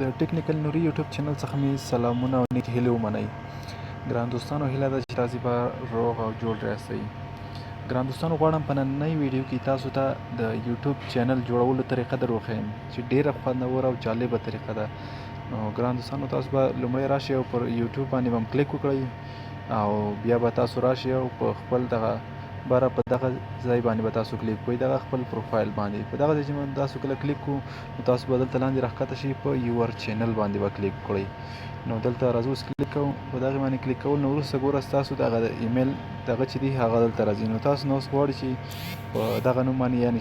د ټیکنیکل نوري یوټیوب چینل څخه مې سلامونه او نیک هیلې ومنئ. ګران دوستانو، هیله ده چې تاسې به روغ او جوړ راسئ. ګران دوستانو، غواړم په نننۍ ویډیو کې تاسو ته د یوټیوب چینل جوړولو طریقه در وښیم چې ډیره خوندوره او جالبه طریقه ده. نو ګران دوستانو، تاسو به لومړی راشئ او پر یوټیوب باندې به کلیک وکړئ او بیا به تاسو راشئ او په خپل دغه بره په دغه ځای باندې به تاسو کلیک کوئ، دغه خپل پروفایل باندې. په دغه ځای چې تاسو کله کلیک کوو نو تاسو به دلته لاندې راښکته شي، په یور چینل باندې به کلیک کړئ. نو دلته راځو اوس کلیک کوو، په دغه باندې کلیک کول نو وروسته ګوره ستاسو دغه د ایمیل دغه چې دی هغه دلته راځي. نو تاسو نو اوس غواړئ چې په دغه نوم باندې یعنې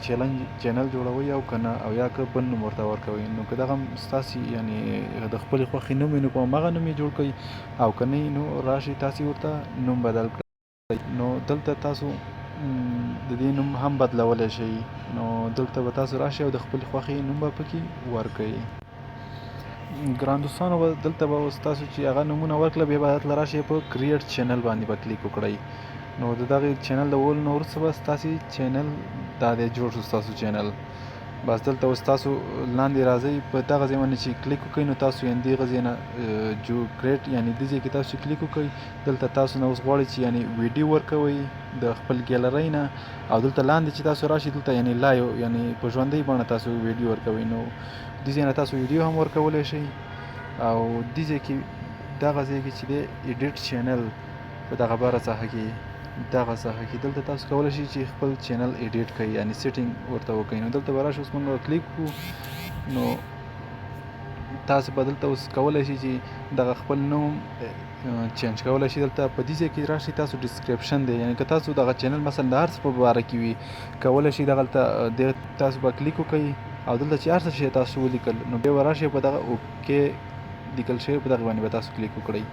چینل جوړوئ او که نه، او یا که بل نوم ورته ورکوئ. نو که دغه ستاسې یعنې د خپلې خوښې نوم وي نو په همغه نوم یې جوړ کړئ، او که نه نو راشئ تاسې ورته نوم بدل کړئ. نو دلته تاسو د دې نوم هم بدلولی شئ. نو دلته به تاسو راشئ او د خپلې خوښې نوم به پکې ورکړئ. ګران دوستانو، دلته به اوس تاسو چې هغه نومونه ورکړله بیا به دلته راشئ په کریټ چینل باندې به کلیک وکړئ. نو د دغې چینل د وولو نه وروسته به ستاسې چینل دا دی جوړ شو ستاسو چینل. بس دلته اوس تاسو لاندې راځئ، په دغه ځای باندې چې کلیک وکړئ نو تاسو یعنې دغه ځای نه کریټ یعنې دې ځای کې تاسو چې کلیک وکړئ دلته تاسو نه اوس غواړئ چې یعنې ویډیو ورکوئ د خپل ګیلرۍ نه، او دلته لاندې چې تاسو راشئ دلته یعنې لایو یعنې په ژوندۍ بڼه تاسو ویډیو ورکوئ. نو دې ځای نه تاسو ویډیو هم ورکولی شئ، او دې ځای کې دغه ځای کې چې دی ایډیټ چینل په دغه بره ساحه کې دغه ساحه کې دلته تاسو کولی شئ چې خپل چینل ایډیټ کړئ، یعنې سیټینګ ورته وکړئ. نو دلته به راشو اوس موږ کلیک کړو، نو تاسو به دلته اوس کولی شئ چې دغه خپل نوم چینج کولی شئ. دلته په دې ځای کې راشئ، تاسو ډسکرپشن دی، یعنې که تاسو دغه چینل مثلا د هر څه په باره کې وي کولی شئ دغلته تاسو به کلیک وکړئ او دلته چې هر څه شی تاسو ولیکل نو بیا به راشئ په دغه اوکې لیکل شوی په دغه باندې به تاسو کلیک وکړئ،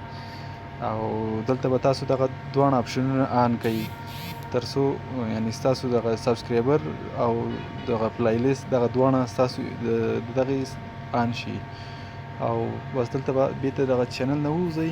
او دلته به تاسو دغه دواړه اپشنونه آن کړئ تر څو یعنې ستاسو دغه سبسکرایبر او دغه پلای لیست دغه دواړه ستاسو د دغې آن شي. او بس دلته به بېرته دغه چینل نه ووځئ